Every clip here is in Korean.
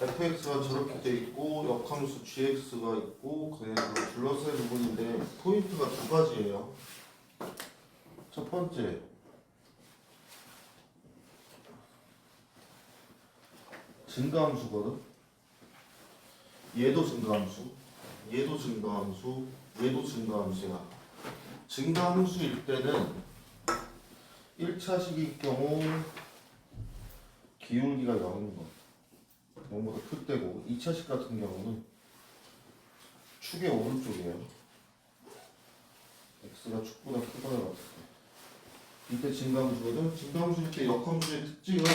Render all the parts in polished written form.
fx가 저렇게 돼 있고 역함수 gx가 있고 그래서 둘러싼 부분인데 포인트가 두 가지예요. 첫 번째, 증가함수거든. 얘도 증가함수, 얘도 증가함수, 얘도 증가함수야. 증가함수일 때는 1차식일 경우 기울기가 0인 거, 0보다 클 때고 2차식 같은 경우는 축의 오른쪽이에요. x가 축보다 크거나 같을 때. 이때 증가함수거든. 증가함수일 때 역함수의 특징은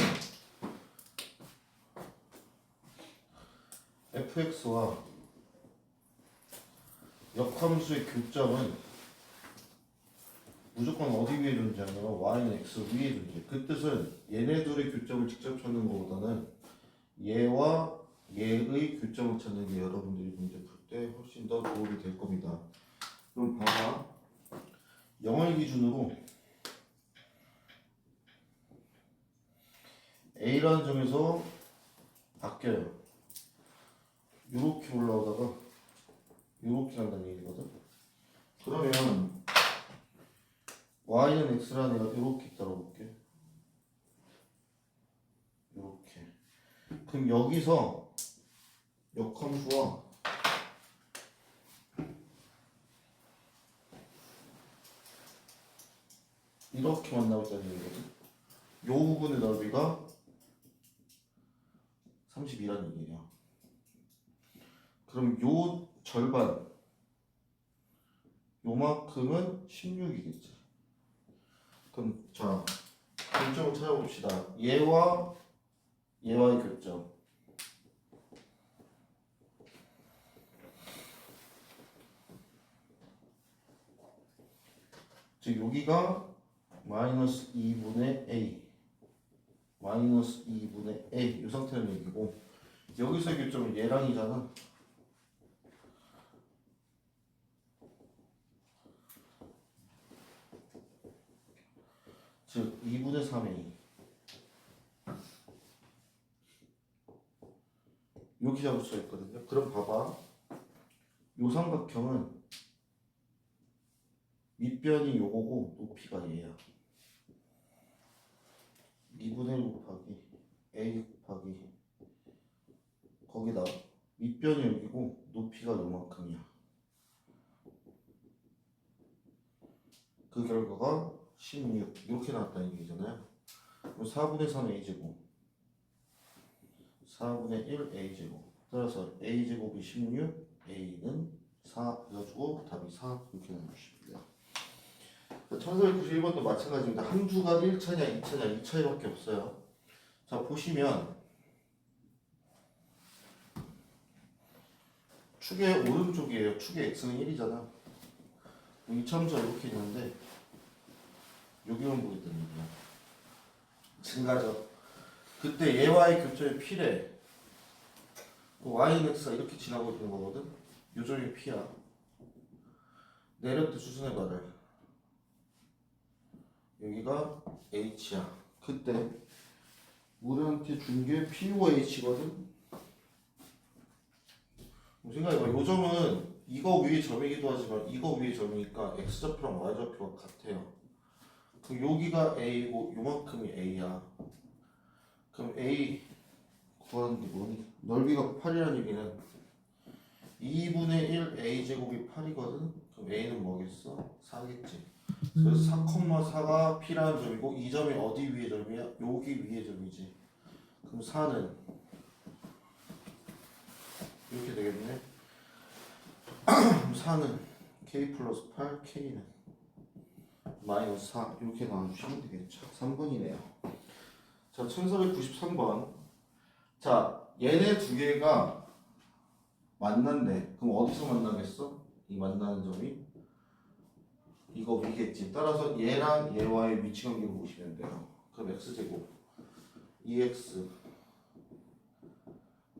fx와 역함수의 교점은 무조건 어디 위에 존재하냐면 y는 x 위에 존재해. 그 뜻은 얘네 둘의 교점을 직접 찾는 것보다는 얘와 얘의 교점을 찾는 게 여러분들이 문제 풀 때 훨씬 더 도움이 될 겁니다. 그럼 봐봐. 0을 기준으로 A라는 점에서 바뀌어요. 요렇게 올라오다가 요렇게 간다는 얘기거든. 그러면 y는 x라는 애가 요렇게 따라볼게. 요렇게. 그럼 여기서 역함수와 이렇게 만나고 있다는 얘기거든. 요 부분의 넓이가 32라는 얘기예요. 그럼 요 절반, 요만큼은 16이겠지. 그럼 자, 교점을 찾아봅시다. 얘와 얘와의 교점. 즉 여기가 마이너스 2분의 a, 마이너스 2분의 a 이 상태는 얘기고, 여기서의 교점은 얘랑이잖아. 즉 2분의 3a 이렇게 잡을 수가 있거든요. 그럼 봐봐. 요 삼각형은 밑변이 요거고 높이가 얘야. 2분의 1 곱하기 a 곱하기 거기다 밑변이 여기고 높이가 요만큼이야. 그 결과가 16 이렇게 나왔다는 얘기잖아요. 그럼 4분의 3 a제곱 4분의 1 a제곱 따라서 a제곱이 16 a는 4 해가지고 답이 4 이렇게 나와주시면 돼요. 1491번도 마찬가지입니다. 함수가 1차냐 2차냐 이 차이밖에 없어요. 자 보시면 축의 오른쪽이에요. 축의 x는 1이잖아. 이 참수가 이렇게 있는데 여기만 보겠다는 얘기야. 증가죠. 그때 얘와의 교점이 P래. y는 x가 이렇게 지나고 있는 거거든. 요 점이 P야. 내릴 때 수순의 발을 여기가 H야. 그때 우리한테 준 게 P와 H거든. 생각해봐. 요 점은 이거 위의 점이기도 하지만 이거 위의 점이니까 X좌표랑 Y좌표가 같아요. 그럼 여기가 A고 요만큼이 A야. 그럼 A 구하는 게 뭐니? 넓이가 8이라는 얘기는 2분의 1 A제곱이 8이거든? 그럼 A는 뭐겠어? 4겠지. 그래서 4,4가 P라는 점이고 이 점이 어디 위의 점이야? 여기 위의 점이지. 그럼 4는 이렇게 되겠네. 그럼 4는 K 플러스 8, K는 마이너스 4 이렇게 나눠주시면 되겠죠. 3번이네요. 자, 1493번. 자, 얘네 두 개가 만난대. 그럼 어디서 만나겠어? 이 만나는 점이 이거 위겠지. 따라서 얘랑 얘와의 위치 관계를 보시면 돼요. 그럼 x제곱 2x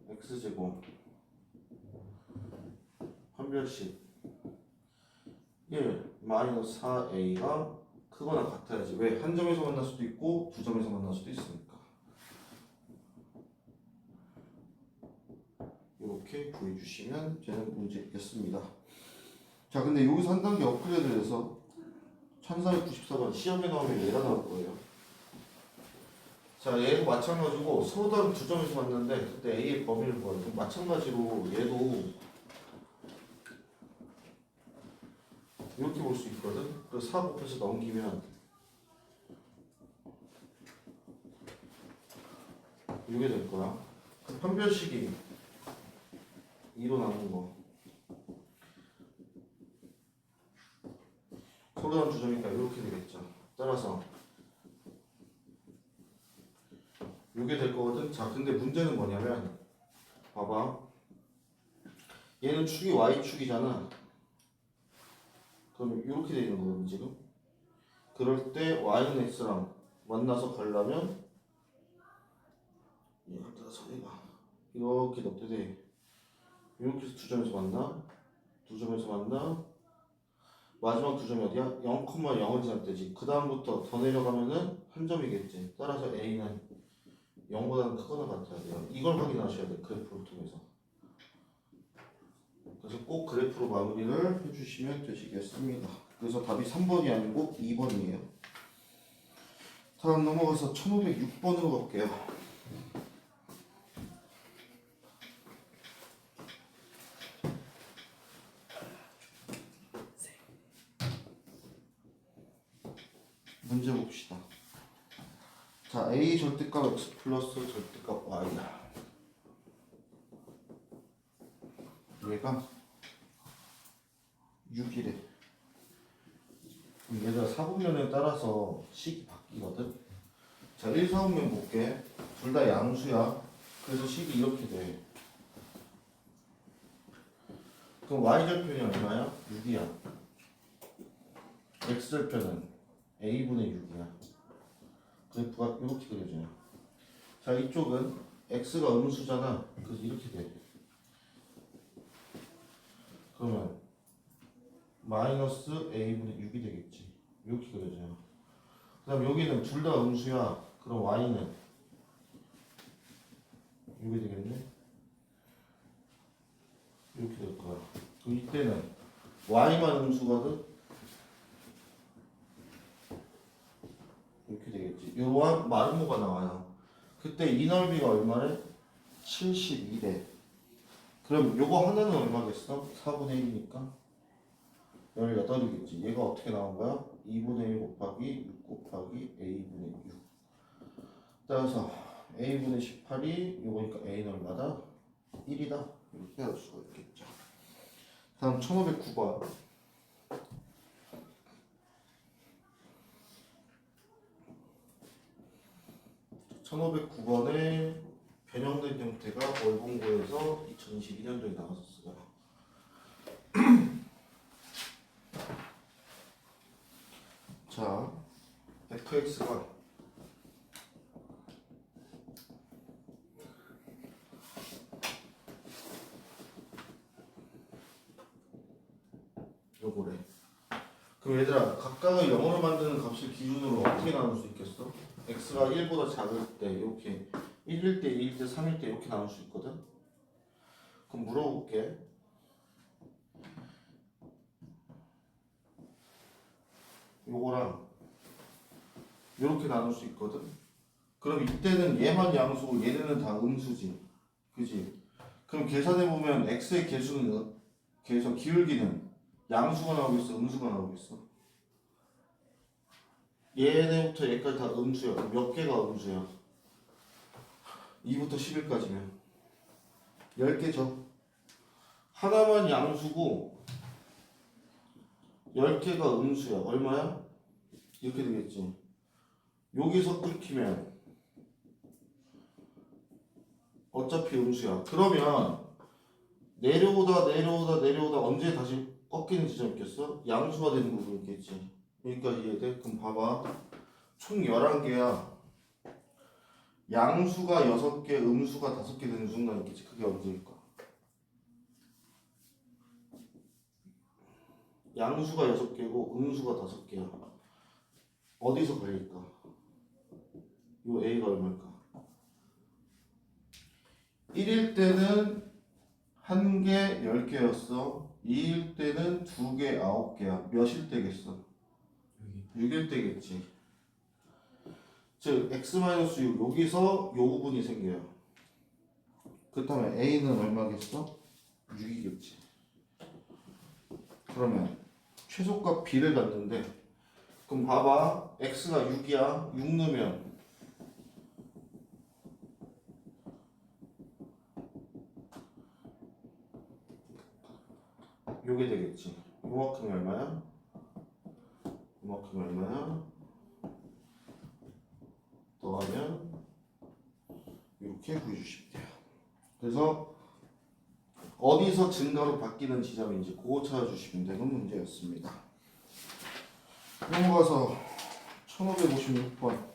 x제곱 판별식 1 마이너스 4a가 크거나 같아야지. 왜? 한 점에서 만날 수도 있고 두 점에서 만날 수도 있으니까. 이렇게 구해주시면 되는 문제겠습니다. 자, 근데 여기서 한 단계 업그레이드해서 1494번 시험에 나오면 얘가 나올 거예요. 자, 얘도 마찬가지고 서로 다른 두 점에서 봤는데 그때 A의 범위를 구하는 거 마찬가지로 얘도 이렇게 볼 수 있거든. 그래서 4 곱해서 넘기면 이게 될 거야. 그 판별식이 2로 나눈 거. 서로 다른 두 점이니까 이렇게 되겠죠. 따라서 이게 될 거거든. 자, 근데 문제는 뭐냐면 봐봐. 얘는 축이 Y축이잖아. 그럼 이렇게 돼 있는 거거든 지금. 그럴 때 Y는 X랑 만나서 가려면 얘가 따라서 얘가 이렇게 어떻게 돼? 이렇게 해서 두 점에서 만나. 두 점에서 만나. 마지막 두 점이 어디야? 0,0을 지날 때지. 그 다음부터 더 내려가면은 한 점이겠지. 따라서 A는 0보다는 크거나 같아야 돼요. 이걸 확인하셔야 돼. 그래프를 통해서. 그래서 꼭 그래프로 마무리를 해주시면 되시겠습니다. 그래서 답이 3번이 아니고 2번이에요. 다음 넘어가서 1506번으로 갈게요. 문제 봅시다. 자, A 절대값 X 플러스 절대값 Y다. 얘가 6이래. 얘가 사분면에 따라서 식이 바뀌거든. 자, 1, 4분면 볼게. 둘 다 양수야. 그래서 식이 이렇게 돼. 그럼 Y절편이 얼마야? 6이야. X절편은 A분의 6이야. 그래프가 이렇게 그려져요. 자, 이쪽은 X가 음수잖아. 그래서 이렇게 돼. 그러면 마이너스 A분의 6이 되겠지. 이렇게 그려져요. 그 다음 여기는 둘 다 음수야. 그럼 Y는 6이 되겠네. 이렇게 될 거야. 그럼 이때는 Y만 음수거든. 이렇게 되겠지. 요한 마름모가 나와요. 그때 이 넓이가 얼마래? 72래. 그럼 요거 하나는 얼마겠어? 4분의 1이니까 18이겠지. 얘가 어떻게 나온 거야? 2분의 1 곱하기 6 곱하기 A분의 6. 따라서 A분의 18이 요거니까 A는 얼마다? 1이다. 이렇게 할 수가 있겠죠. 다음 1509번. 1509번에 변형된 형태가 월봉고에서 2022년도에 나왔었어요. 자, fx가 요거래. 그럼 얘들아, 각각을 0으로 만드는 값을 기준으로 어떻게 나눌 수 있겠어? x가 1보다 작을 때 이렇게 1일 때, 2일 때, 3일 때 이렇게 나눌 수 있거든? 그럼 물어볼게. 요거랑 이렇게 나눌 수 있거든? 그럼 이때는 얘만 양수고 얘네는 다 음수지. 그지? 그럼 계산해보면 x의 개수는 계속 기울기는 양수가 나오겠어? 음수가 나오겠어? 얘네부터 얘까지 다 음수야. 그럼 몇 개가 음수야? 2부터 11까지면 10개죠. 하나만 양수고 10개가 음수야. 얼마야? 이렇게 되겠지. 여기서 끊기면 어차피 음수야. 그러면 내려오다 언제 다시 꺾이는 지점 있겠어? 양수가 되는 부분 있겠지. 여기까지 이해돼? 그럼 봐봐. 총 11개야. 양수가 6개, 음수가 5개 되는 순간 있겠지. 그게 언제일까? 양수가 6개고 음수가 5개야. 어디서 걸릴까? 요 A가 얼마일까? 1일 때는 한 개 10개였어. 2일 때는 2개 9개야. 몇일 때겠어? 6일 때겠지. 즉 x-6 여기서 요 부분이 생겨요. 그렇다면 a는 얼마겠어? 6이겠지. 그러면 최소값 b를 갖는데 그럼 봐봐. x가 6이야. 6 넣으면 요게 되겠지. 요만큼이 얼마야? 요만큼이 얼마야? 더하면 이렇게 구해주시면 돼요. 그래서 어디서 증가로 바뀌는 지점인지 그거 찾아주시면 되는 문제였습니다. 넘어가서 1556번.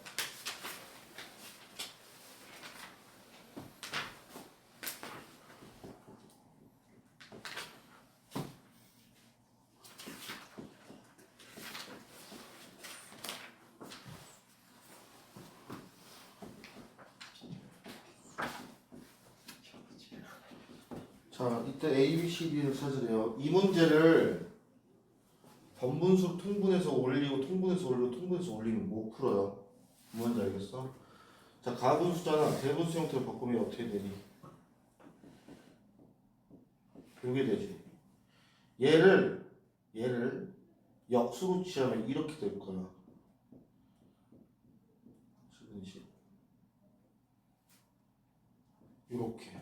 자, 이때 A, B, C, D를 찾으래요. 이 문제를 번분수 통분해서 올리고 통분해서 올리고 통분해서 올리면 못 풀어요. 뭔지 알겠어? 자, 가분수잖아. 대분수 형태로 바꾸면 어떻게 되니? 요게 되지. 얘를 역수로 취하면 이렇게 될 거야. 이렇게.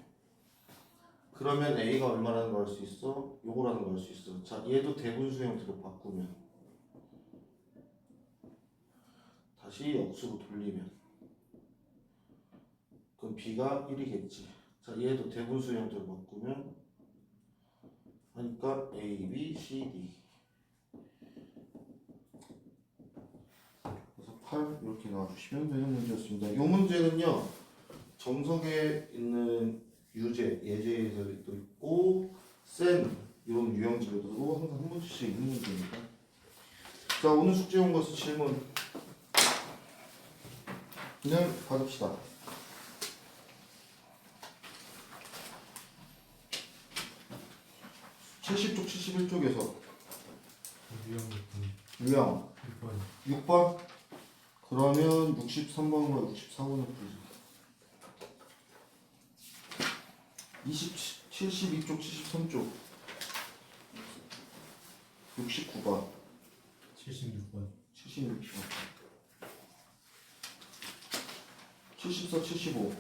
그러면 A가 얼마라는 걸 알 수 있어? 요거라는 걸 알 수 있어. 자, 얘도 대분수 형태로 바꾸면 다시 역수로 돌리면 그럼 B가 1이겠지. 자, 얘도 대분수 형태로 바꾸면 하니까 A, B, C, D. 그래서 8 이렇게 나와주시면 되는 문제였습니다. 이 문제는요, 정석에 있는 유제, 예제에서도 있고 센 이런 유형집에도 항상 한 문제씩 있는 문제입니다. 자, 오늘 숙제 온 것은 질문 그냥 받읍시다. 70쪽 71쪽에서 유형 6번 그러면 63번과 64번을 풀자. 72쪽 73쪽 69번 76번 76번 74 75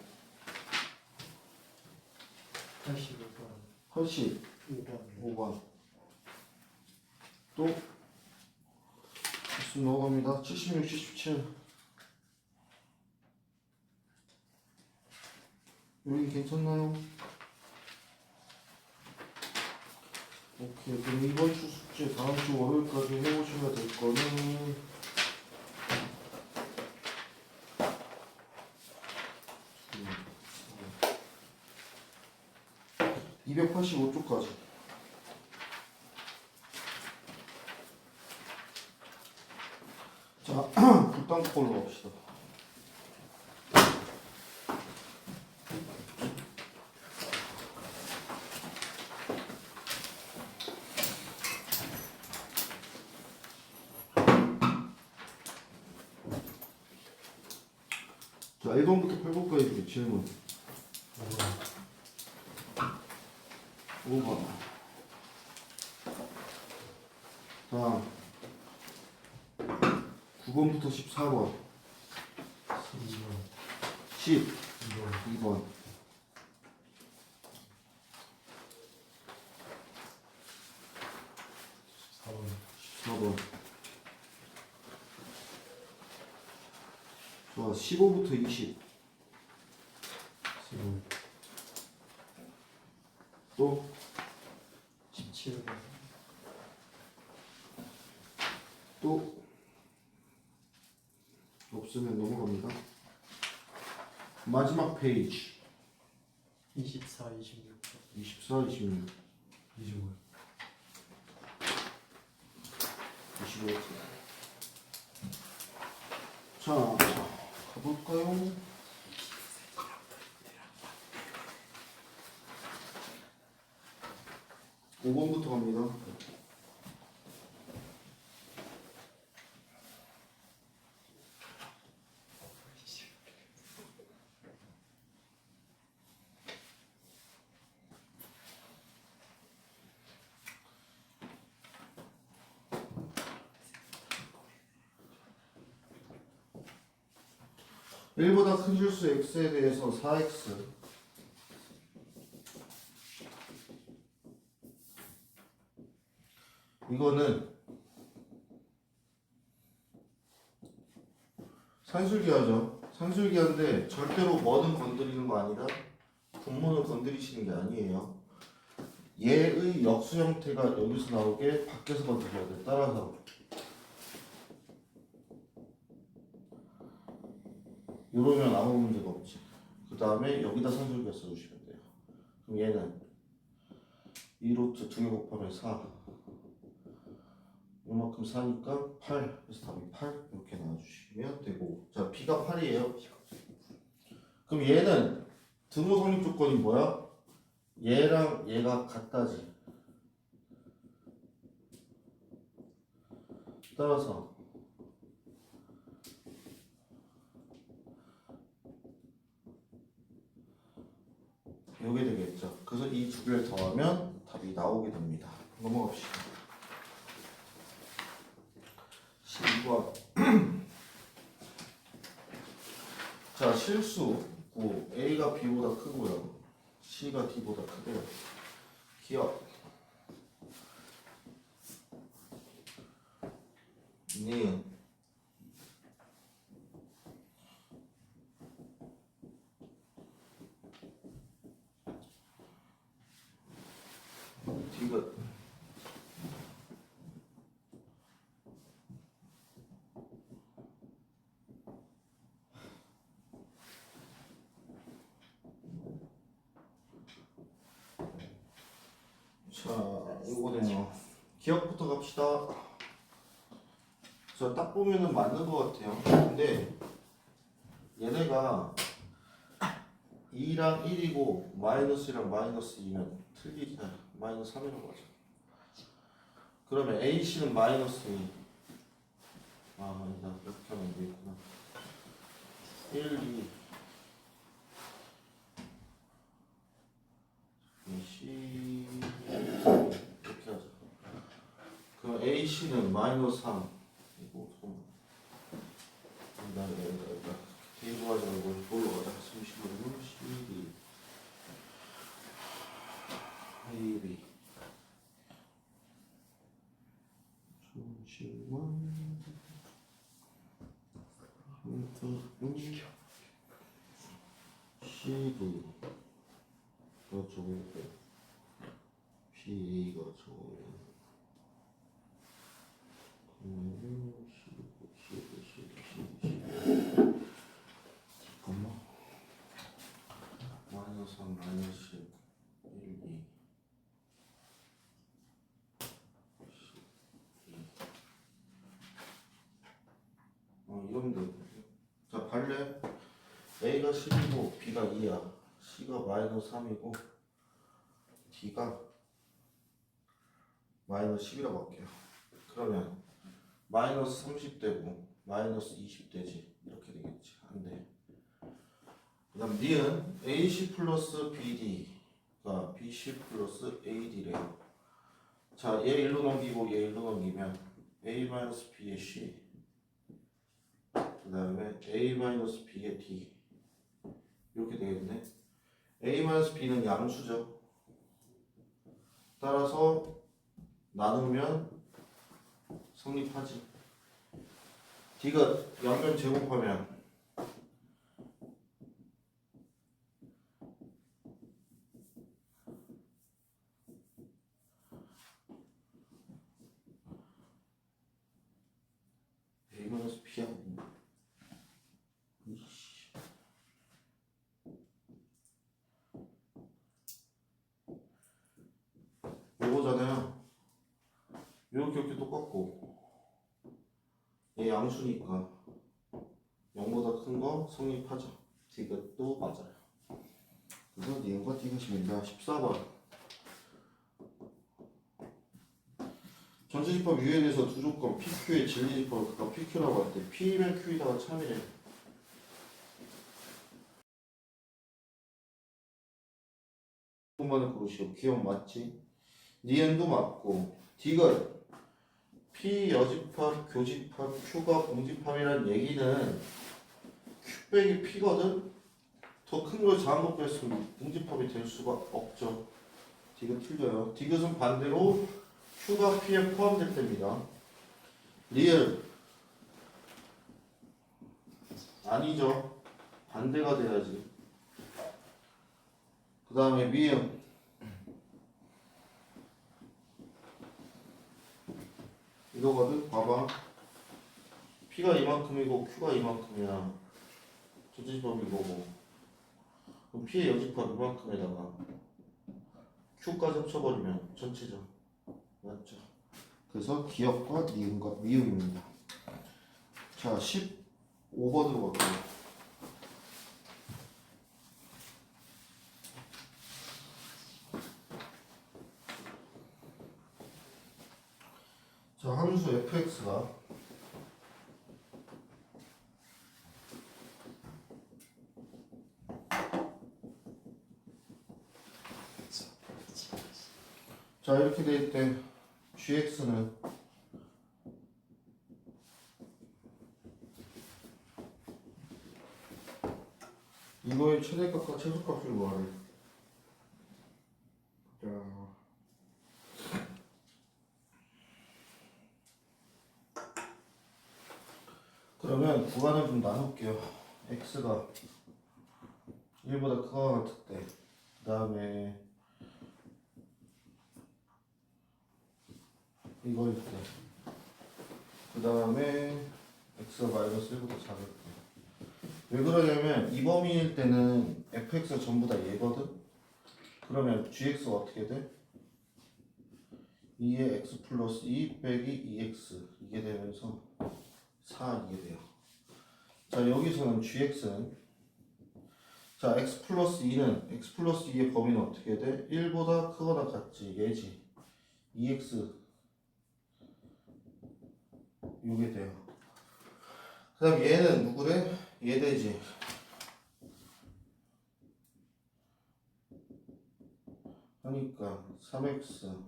85번 85번 또 수 넘어갑니다. 76 77 여기 괜찮나요? 오케이. 그럼 이번 주 숙제 다음 주 월요일까지 해오셔야 될 거는 285쪽까지. 자, 불땅 걸로 갑시다. 자, 1번부터 8번까지 질문. 5번. 자, 9번부터 14번. 12번. 14번. 자, 15부터 20. 15 또 17번 또 없으면 넘어갑니다. 마지막 페이지 24, 26 24, 26, 25 25. 자, 가볼까요? 5번부터 갑니다. 일보다 큰 실수 x에 대해서 4x 이거는 산술기하죠. 산술기한데 절대로 뭐든 건드리는 거 아니라 분모는 건드리시는 게 아니에요. 얘의 역수 형태가 여기서 나오게 밖에서 건드려야 돼. 따라서 이러면 아무 문제가 없지. 그 다음에 여기다 산술기가 써주시면 돼요. 그럼 얘는 2루트 2개 곱하면 4 이만큼 4니까 8 그래서 답이 8 이렇게 나와주시면 되고 자 b가 8이에요. 그럼 얘는 등호 성립 조건이 뭐야? 얘랑 얘가 같다지. 따라서 요게 되겠죠. 그래서 이 두 개를 더하면 답이 나오게 됩니다. 넘어갑시다. 12번 자 실수 9 A가 B보다 크고요 C가 D보다 크대요. 기억 니은 디귿 자 이거는요 기억부터 갑시다. 저 딱 보면은 맞는 것 같아요. 근데 얘네가 2랑 1이고 마이너스랑 마이너스 2면 틀리잖아. 마이너스 3이라고 하죠. 그러면 AC는 마이너스 2 아니다 이렇게 하면 안 되겠구나. 1, 2 C 이렇게 하죠. 그럼 AC는 마이너스 3 이거 잠깐만 개인도 하지 말고 이걸로 가자. 숨쉬면 CD AB 잠시만 CD가 좋고 PA가 좋으면 그러면 CD 잠깐만 마이너스 3 마이너스 1, 2 이러면 되거든요. 자 발레 A가 10이고 B가 2야. C가 마이너스 3이고 D가 마이너스 10이라고 할게요. 그러면 마이너스 30되고 마이너스 20되지. 이렇게 되겠지. 안 돼. 그 다음 니은 AC 플러스 BD가 BC 플러스 AD래요. 자, 얘 1로 넘기고 얘 1로 넘기면 A 마이너스 B의 C 그 다음에 A 마이너스 B의 D 이렇게 되겠네. A 마이너스 B는 양수죠. 따라서 나누면 성립하지. D가 양면 제곱하면 A 마이너스 B야. 요거잖아요. 이렇게 똑같고 얘 양수니까 0보다 큰 거 성립하죠. 이것도 맞아요. 그래서 니은과 띠것입니다. 14번 전체집합 유형에서 두 조건 PQ의 진리집합을 각각 PQ라고 할 때 P면 Q에다가 참이래. 번만에 고르시오. 기억 맞지? 니은도 맞고 디귿 P 여집합, 교집합, Q가 공집합이란 얘기는 Q 빼기 P거든? 더 큰 걸 작은 거 뺐으면 공집합이 될 수가 없죠. 디귿 틀려요. 디귿은 반대로 Q가 P에 포함될 때입니다. 리을 아니죠. 반대가 돼야지. 그 다음에 미음 이거거든. 봐봐. P가 이만큼이고 Q가 이만큼이야. 전체집합이 이거고. 그럼 P의 여집합 이만큼에다가 Q까지 합쳐버리면 전체죠. 맞죠? 그래서 기억과 니은과 미음입니다. 자, 15번으로 갈게요. 자, 함수 fx가 자, 이렇게 될 때 gx는 이거의 최대값과 최소값을 구하래. 자, 그러면 구간을 좀 나눌게요. x가 1보다 크거나 같을 때, 그 다음에 이거일 때, 그 다음에 x가 마이너스 1보다 작을 때. 왜 그러냐면 이 범위일 때는 fx가 전부 다 얘거든? 그러면 gx가 어떻게 돼? 2의 x 플러스 2 빼기 2x 이게 되면서 4 이게 돼요. 자, 여기서는 gx는 자, x 플러스 2는 x 플러스 2의 범위는 어떻게 돼? 1보다 크거나 같지 얘지 2x 요게 돼요. 그 다음 얘는 누구래? 얘 되지. 하니까 3x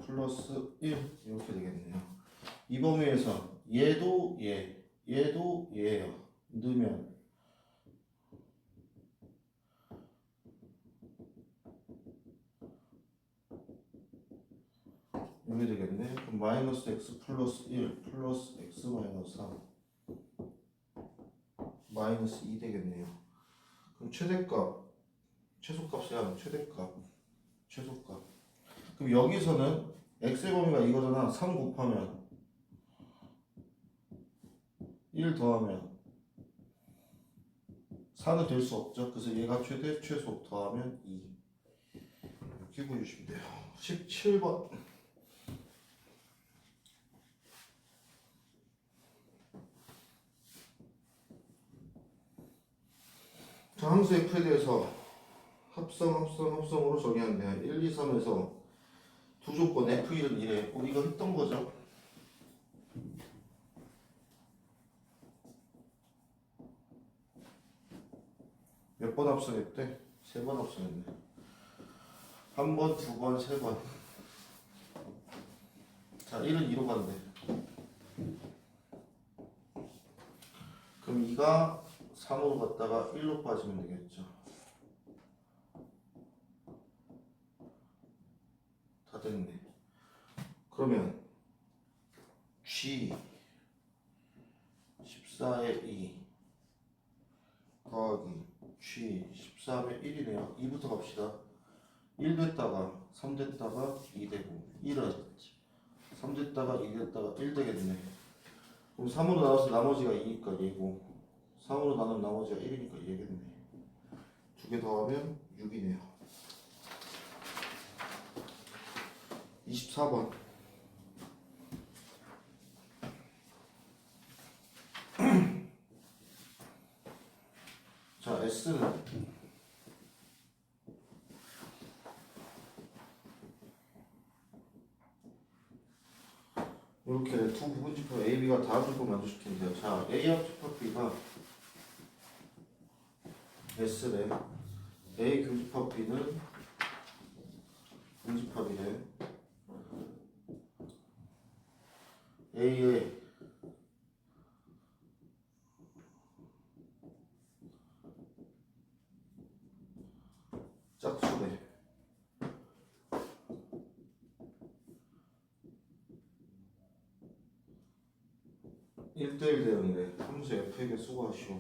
플러스 1 이렇게 되겠네요. 이 범위에서 얘도 얘, 얘도 얘예요. 넣으면 이렇게 되겠네. 그럼 마이너스 x 플러스 1 플러스 x 마이너스 3 마이너스 2 되겠네요. 그럼 최대값, 최소값이야. 최대값, 최소값. 그럼 여기서는 x의 범위가 이거잖아. 3 곱하면 1 더하면 4는 될 수 없죠. 그래서 얘가 최대, 최소 더하면 2 이렇게 구해주시면 돼요. 17번. 자, 함수 f에 대해서 합성으로 정의한대요. 1, 2, 3에서 두 조건 f1은 이래. 이거 했던 거죠. 몇 번 합성했대? 3번 합성했네. 한 번, 두 번, 세 번. 자, 1은 2로 간대. 그럼 2가 3으로 갔다가 1로 빠지면 되겠죠. 다 됐네. 그러면 G 14의 2 더하기 G 13의 1이네요. 2부터 갑시다. 1 됐다가 3 됐다가 2 되고 1은 3 됐다가 2 됐다가 1 되겠네. 그럼 3으로 나눠서 나머지가 2니까 얘고 3으로 나누면 나머지가 1이니까 얘겠네. 두 개 더하면 6이네요. 24번. 자, S는 이렇게 두 부분집합 A, B가 다음 조건 만족시킨대요. 자, A 합집합 B가 S래. A 교집합 B는 분집합이래. A의 짝수래. 1대1 대응이래. 함수 F에게 수고하시오.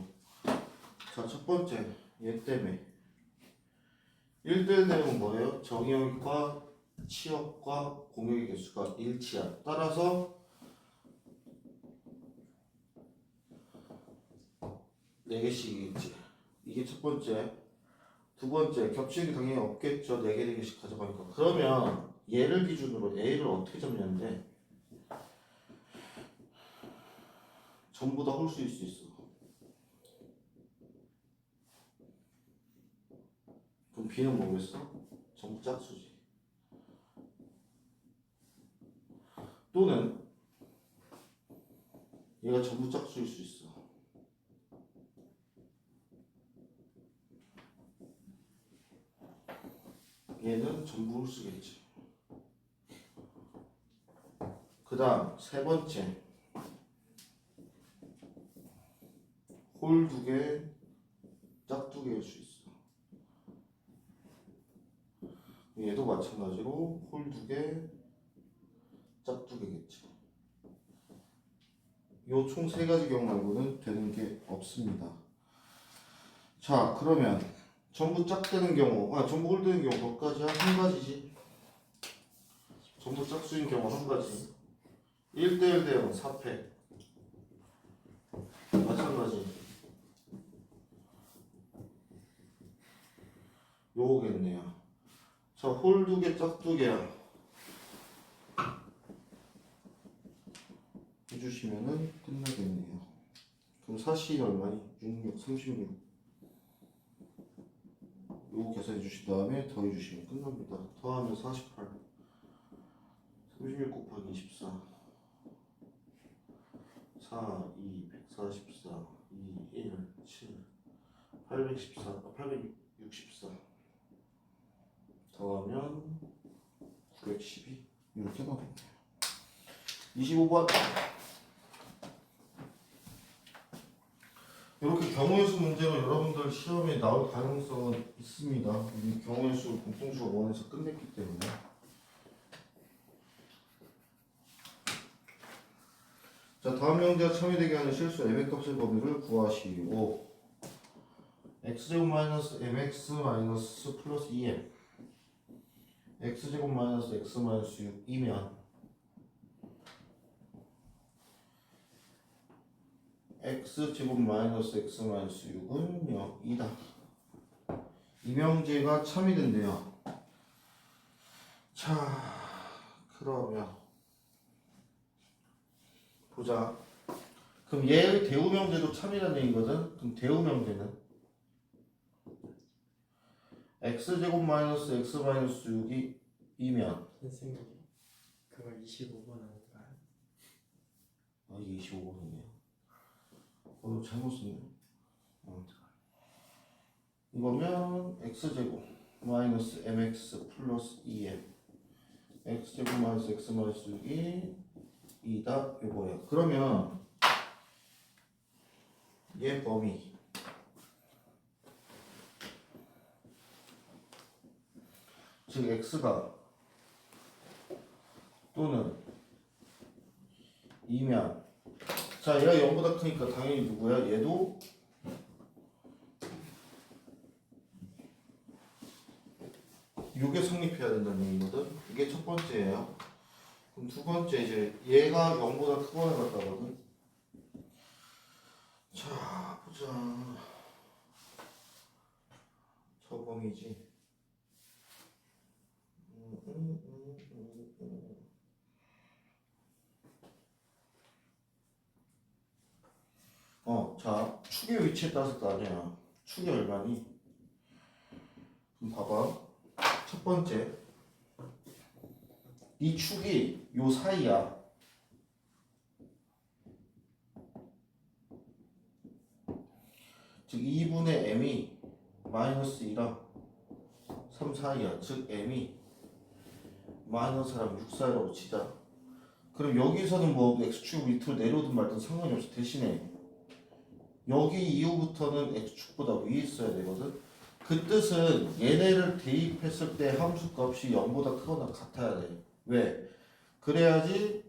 자, 첫 번째 얘 때문에 1대1 대응은 뭐예요? 정의역과 치역과 공역의 개수가 일치야. 따라서 4개씩이겠지. 이게 첫 번째. 두 번째, 겹치기 당연히 없겠죠. 4개, 4개씩 가져가니까. 그러면 얘를 기준으로 A를 어떻게 잡냐는데 전부 다 홀수일 수 있어. 그럼 B는 뭐겠어? 전부 짝수지. 또는 얘가 전부 짝수일 수 있어. 얘는 전부 홀수겠지. 그 다음 세 번째, 홀 2개, 짝 2개일 수 있어. 얘도 마찬가지로 홀 2개, 짝 2개겠지. 요 총 3가지 경우 말고는 되는 게 없습니다. 자, 그러면 전부 짝되는 경우, 전부 홀되는 경우 몇 가지야? 한 가지지. 전부 짝수인 경우 한 가지. 1대1 대응 4패. 마찬가지. 요거겠네요. 자, 홀 2개, 짝 2개야. 해주시면은 끝나겠네요. 그럼 사실이 얼마니? 66, 36. 요거 계산해 주신 다음에 더해 주시면 끝납니다. 더하면 48. 36 곱하기 24. 4, 2, 144, 2, 1, 7, 814, 864. 더하면 912. 이렇게 나오겠네요. 25번. 이렇게 경우의 수 문제가 여러분들 시험에 나올 가능성은 있습니다. 이 경우의 수 공통수가 원에서 끝냈기 때문에. 자, 다음 명제와 참여되게 하는 실수 mx값의 범위를 구하시오. x제곱 마이너스 mx 마이너스 플러스 2m x제곱 마이너스 x 마이너스 6이면 x제곱 마이너스 x 마이너스 6은 0이다. 이 명제가 참이된대요. 자, 그러면 보자. 그럼 얘의 대우명제도 참이라는 얘기거든. 그럼 대우명제는 x제곱 마이너스 x 마이너스 6이 2면 선생님 그거 25번 아닌가요? 이게 25번이네요. 잘못 썼네. 이거면 x제곱 마이너스 mx 플러스 2m x제곱 마이너스 x 마이너스 6이 2다 요거예요. 그러면 얘 범위 즉 x가 또는 2면 자 얘가 0보다 크니까 당연히 누구야? 얘도 요게 성립해야 된다는 얘기거든. 이게 첫 번째예요. 그럼 두 번째 이제 얘가 0보다 크거나 같다거든. 자 보자. 저 범위지. 자 축의 위치에 따라서 도 아니야. 축이 얼마니? 그럼 봐봐. 첫 번째 이 축이 요 사이야. 즉 2분의 m이 마이너스 2랑 3 사이야. 즉 m이 마이너스랑 6 사이라고 치자. 그럼 여기서는 뭐 x축 밑으로 내려오든 말든 상관이 없어. 대신에 여기 이후부터는 x축보다 위에 있어야 되거든. 그 뜻은 얘네를 대입했을 때 함수 값이 0보다 크거나 같아야 돼. 왜? 그래야지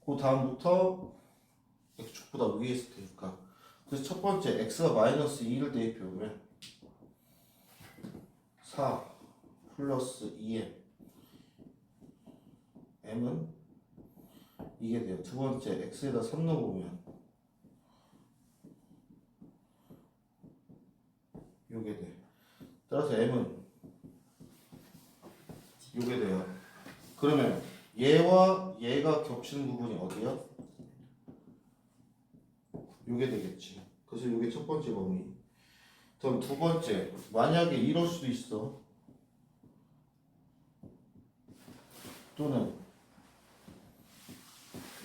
그 다음부터 x축보다 위에 있을 테니까. 그래서 첫 번째 x가 마이너스 2를 대입해보면 4 플러스 2m m은 이게 돼요. 두 번째 x에다 3 넣어보면 요게 돼. 따라서 m은 요게 돼요. 그러면 얘와 얘가 겹치는 부분이 어디야? 요게 되겠지. 그래서 요게 첫 번째 범위. 그럼 두 번째, 만약에 이럴 수도 있어. 또는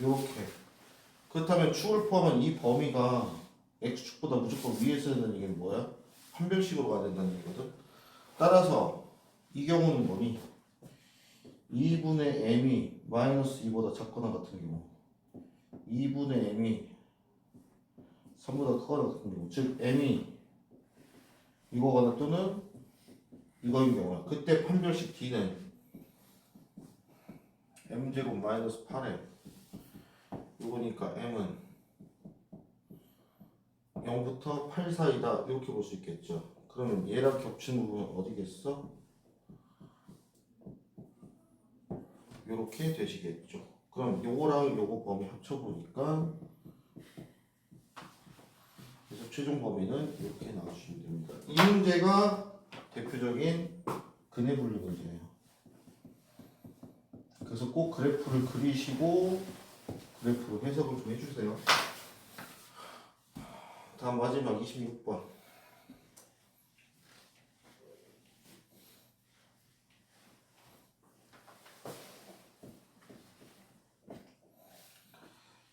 요렇게. 그렇다면 축을 포함한 이 범위가 x축보다 무조건 위에 있어야 된다는 얘기는 뭐야? 판별식으로 가야 된다는 얘기거든. 따라서 이 경우는 뭐니? 2분의 m이 마이너스 2보다 작거나 같은 경우, 2분의 m이 3보다 크거나 같은 경우, 즉 m이 이거거나 또는 이거인 경우야. 그때 판별식 D는 m제곱 마이너스 8m 이거니까 m은 0부터 8 사이다 이렇게 볼 수 있겠죠. 그러면 얘랑 겹치는 부분은 어디겠어? 이렇게 되시겠죠. 그럼 요거랑 요거 범위 합쳐보니까 그래서 최종 범위는 이렇게 나와주시면 됩니다. 이 문제가 대표적인 근해 분류 문제예요. 그래서 꼭 그래프를 그리시고 그래프로 해석을 좀 해주세요. 다음 마지막 26번.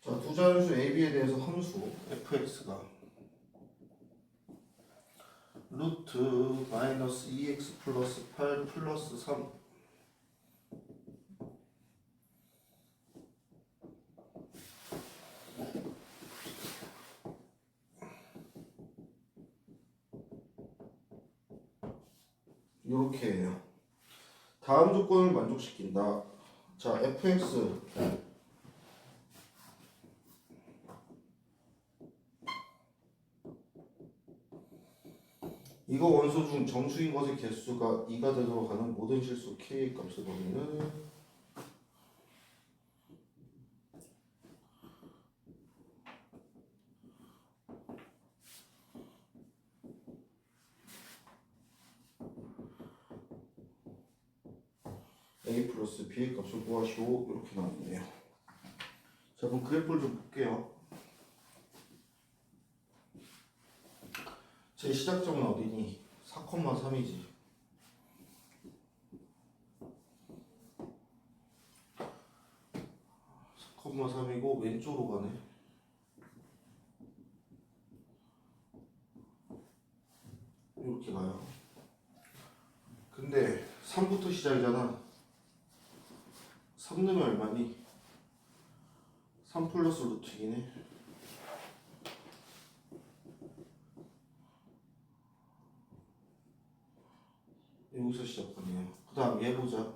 자, 두 자연수 AB에 대해서 함수 fx가 루트 마이너스 2x 플러스 8 플러스 3 이렇게 해요. 다음 조건을 만족시킨다. 자, fx 이거 원소 중 정수인 것의 개수가 2가 되도록 하는 모든 실수 k 값의 범위는 a 플러스 b의 값을 구하시오. 이렇게 나왔네요. 자, 그럼 그래프를 좀 볼게요. 제 시작점은 어디니? 4,3이지. 4,3이고 왼쪽으로 가네. 이렇게 가요. 근데 3부터 시작이잖아. 3 넣으면 얼마니? 3 플러스 루트이네. 여기서 시작하네요. 그 다음 얘 보자.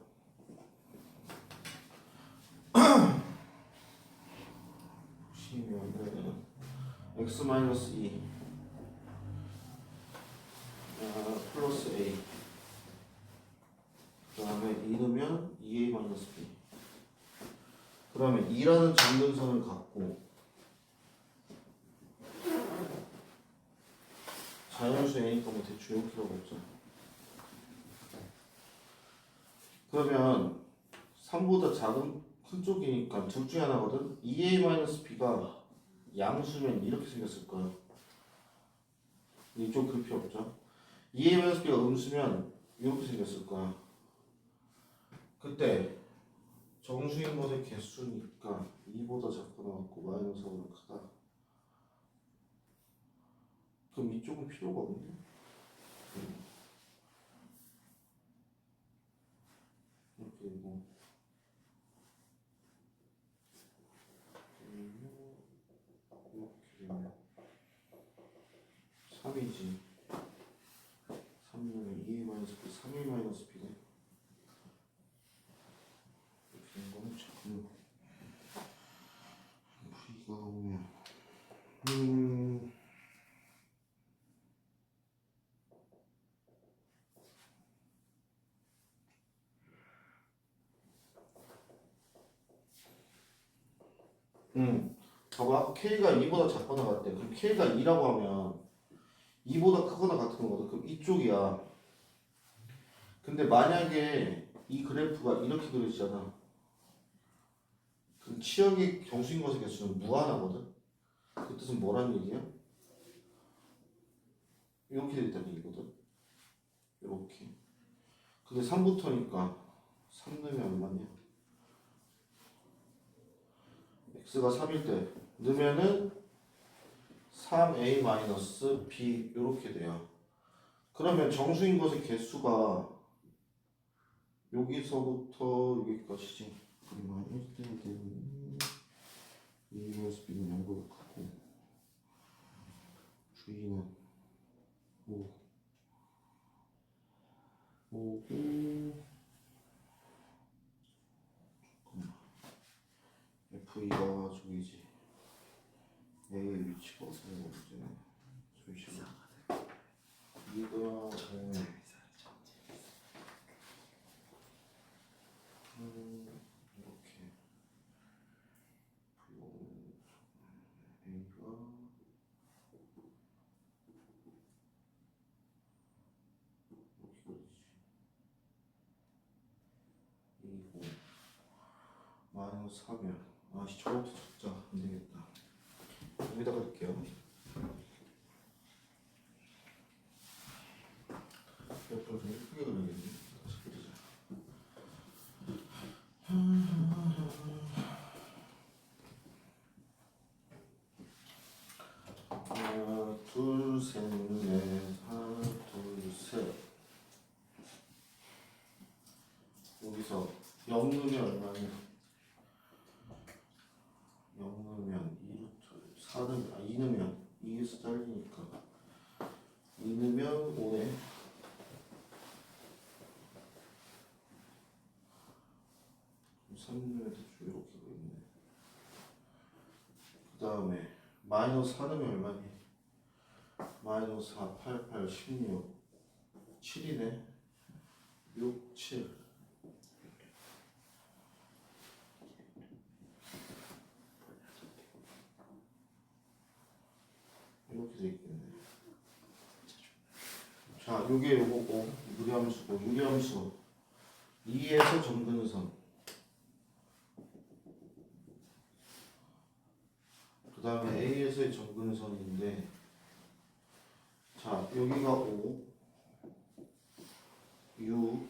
보시면은 x 마이너스 2 플러스 a 그 다음에 2 넣으면 2a 마이너스 b. 그러면 2라는 점근선을 갖고 자연수 a니까 뭐 대충 이렇게 하고 없잖아. 그러면 3보다 작은 큰 쪽이니까 둘 중에 하나거든. 2a-b가 양수면 이렇게 생겼을 거야. 이쪽 그럴 필요 없죠. 2a-b가 음수면 이렇게 생겼을 거야. 그때 정수인 것의 개수니까 2보다 작거나 같고 마이너스보다 크다. 그럼 이쪽은 필요가 없네. 이렇게 되고 이렇게 되면 3이지. 3는 2 마이너스 B, 3일 마이너스 B네. 이렇게 된 거는 잠깐만. V가 오면 봐봐. K가 2보다 작거나 같대. 그럼 K가 2라고 하면 2보다 크거나 같은 거거든. 그럼 이쪽이야. 근데 만약에 이 그래프가 이렇게 그려지잖아. 그럼 치역의 경수인것의 개수는 무한하거든. 그 뜻은 뭐라는 얘기야? 이렇게 돼 있다는 얘기거든. 이렇게. 근데 3부터니까 3 넣으면 얼마냐? x가 3일 때 넣으면은 3a-b 이렇게 돼요. 그러면 정수인 것의 개수가 여기서부터 여기까지지. 그러면 1대 되면 2-b는 0보다 크고 주의는 5 5고 V가 저기지. A의 위치가 어디서 문제네. 소위식으로 이거 이렇게 A가 이렇게 그리지. 2고 마이너스 4면 아씨 저것도 적자 안되겠다. 여기다 그릴게요. 옆으로 좀 예쁘게 그려야겠네. 다시 그리자. 하나 둘 셋 넷 하나 둘 셋. 여기서 0 넣으면 얼마냐? 0 넣으면 2루트 4 넣으면 2 넣으면 2에서 잘리니까 2 넣으면 5네. 3 넣으면 대충 이렇게 보이네. 그 다음에 마이너스 4 넣으면 얼마니? 마이너스 4, 8, 8, 16 7이네. 6, 7 이렇게 돼 있겠네. 자, 요게 요거고 유리함수고 유리함수 2에서 점근선. 그 다음에 A에서의 점근선인데, 자 여기가 5, 6,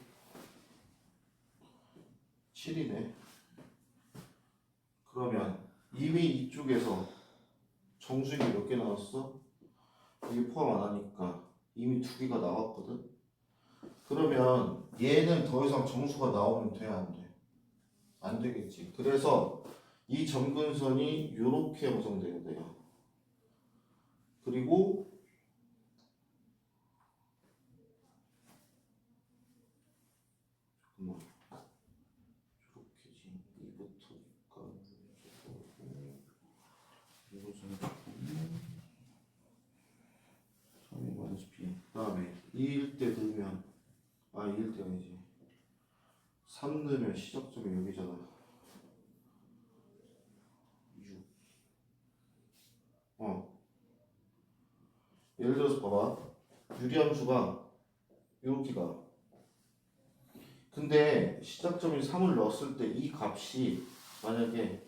7이네. 그러면 이미 이쪽에서 정수인이 몇 개 나왔어? 이게 포함 안 하니까 이미 2개가 나왔거든. 그러면 얘는 더 이상 정수가 나오면 돼, 안 돼? 안 되겠지. 그래서 이 점근선이 이렇게 형성되게 돼요. 그리고 잠깐만, 이렇게지. 2부터니까 이것은 3의 마이너스 b. 그 다음에 2일 때 넣으면 2일 때 아니지. 3 넣으면 시작점이 여기잖아. 6. 예를 들어서 봐봐. 유리함수가 이렇게 가. 근데 시작점이 3을 넣었을 때 이 값이 만약에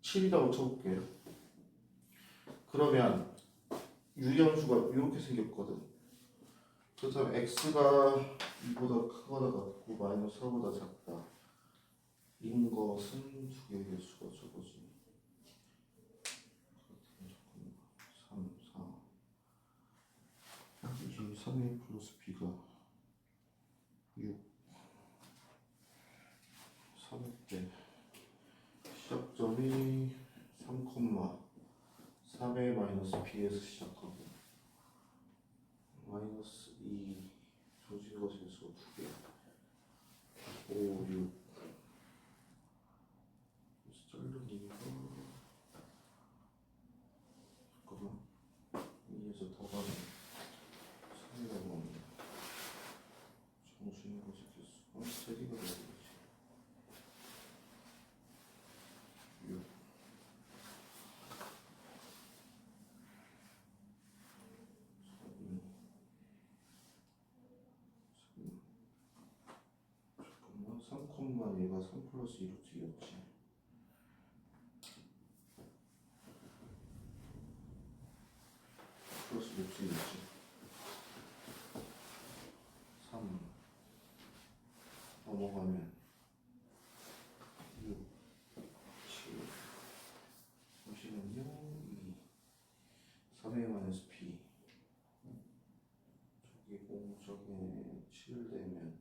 7이라고 쳐볼게요. 그러면 유리함수가 이렇게 생겼거든. 그렇다면 x가 2보다 크거나 같고 마이너스 4보다 작다. 인 것은 두 개의 개수가 저거지. 3a 플러스 b가 6 3일 때 시작점이 3,3a 마이너스 b에서 시작하고 마이너스 2 정신과 세수 2개 5, 6 그래서 자르는 이유가 잠깐만 2에서 더하면 3이라고 합니다. 정신과 세수가 3개가 되겠지. 6 3, 얘가 3 플러스 2루트였지. 플러스 루트였지. 3 넘어가면 6, 7 잠시만요. 2 3a 마이너스 b 저기 공적에 7 되면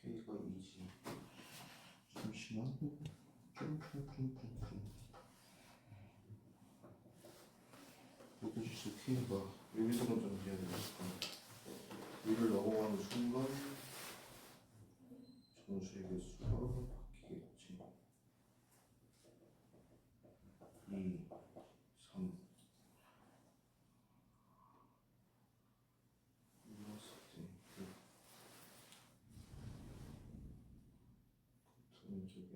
K가 2지. 잠시만. 모두 수 K가 여기서만 정지해야 되니까 위를 넘어가는 순간 정수의 개수가 바뀌겠지. 2, 3 마이너스 때 왼쪽에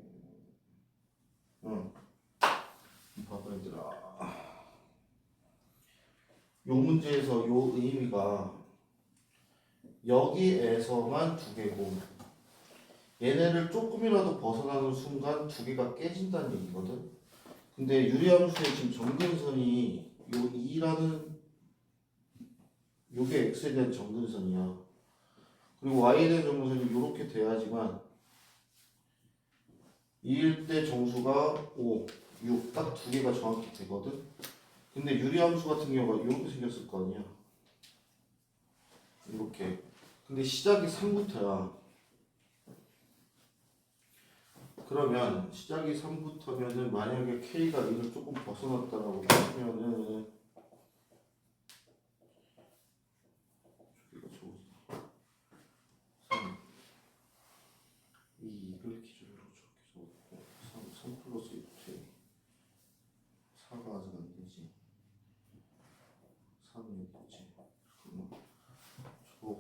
봐봐 얘들아. 요 문제에서 요 의미가 여기에서만 두 개고 얘네를 조금이라도 벗어나는 순간 두 개가 깨진다는 얘기거든. 근데 유리함수의 지금 정근선이 요 2라는 요게 x에 대한 정근선이야. 그리고 y에 대한 정근선이 요렇게 돼야지만 2일 때 정수가 5, 6 딱 두 개가 정확히 되거든. 근데 유리함수 같은 경우가 이렇게 생겼을 거 아니야. 이렇게. 근데 시작이 3부터야. 그러면 시작이 3부터면은 만약에 K가 1을 조금 벗어났다라고 하면은 저기가 적었어. 3 2를 기준으로 저렇게 적었고 3 플러스 2 4가 아직 안 되지. 3이 되지. 그러면 저거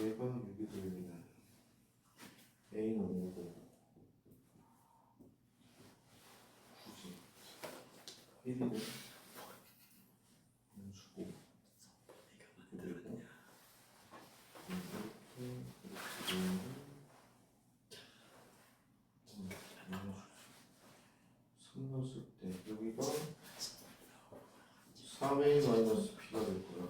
얘가 6이 되면 A는 5고 9지. 1이는 주고 그리고 삼 넣었을 때 여기가 3a 마이너스 b가 될 거야.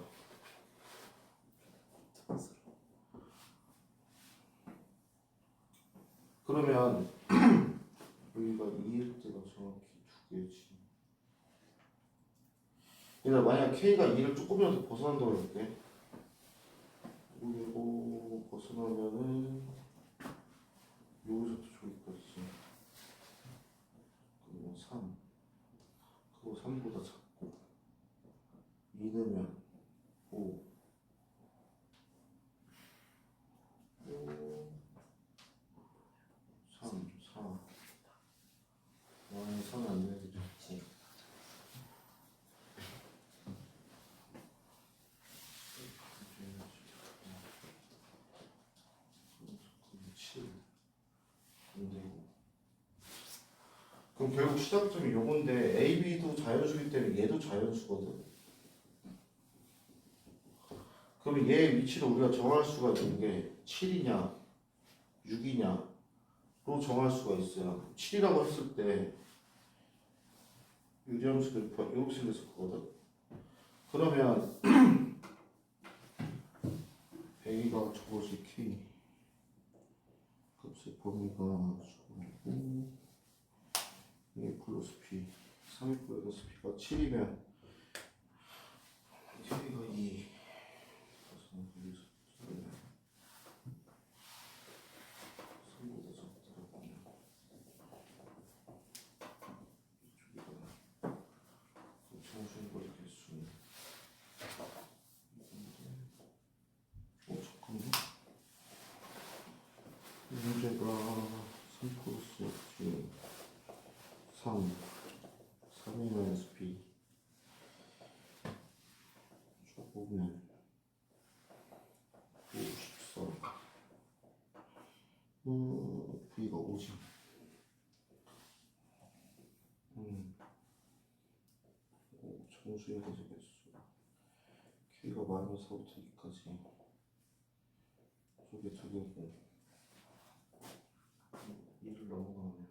그러면 여기가 2일 때가 정확히 두 개지. 그러니까 만약 K가 2를 조금이라도 벗어난다고 해볼게. 그리고 벗어나면은 여기서부터 저기까지. 그러면 3. 그거 3보다 작고 2 넣으면 5. 5 3, 4. 와, 3 안 되는 게 좋지. 그럼 결국 시작점이 요건데 A, B도 자연수기 때문에 얘도 자연수거든. 그럼 얘의 위치를 우리가 정할 수가 있는 게 7이냐 6이냐로 정할 수가 있어요. 7이라고 했을 때 유리함수 그래프가 이렇게 생겼을 거거든. 그러면 A가 저것이 K 값의 범위가 저거고 A 플러스 B 3의 마이너스 b가 7이면 t가 2 3보다 작더라고요. 정수인거리 개수는 잠깐만. 문제가 3 플러스 6 3 3의 마이너스 b 조금은 54 v가 5지. 정수의 거제 개수 k가 마이너스 4부터 2까지 저게 두 개고 2를 넘어가면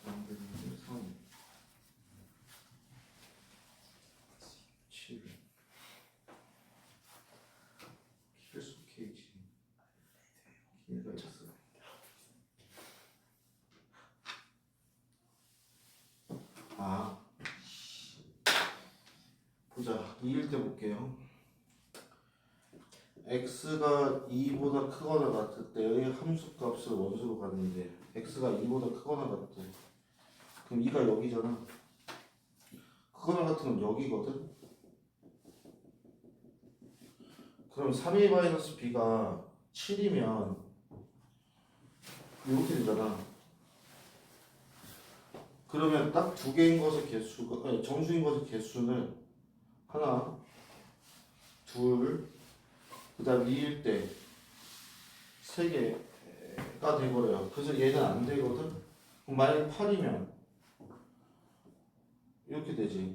안 되는데 3 7 필수 K지 K가 있어. 아 보자. 2일 때 볼게요. x가 2보다 크거나 같을 때의 함수값을 원수로 갔는데 x가 2보다 크거나 같대. 그럼 2가 여기잖아. 크거나 같은 건 여기거든. 그럼 3a 마이너스 b가 7이면 이렇게 되잖아. 그러면 딱 두 개인 것의 개수가 아니, 정수인 것의 개수는 하나, 둘, 그다음 2일 때 세 개가 되거래요. 그래서 얘는 안 되거든. 그럼 만약 8이면 이렇게 되지.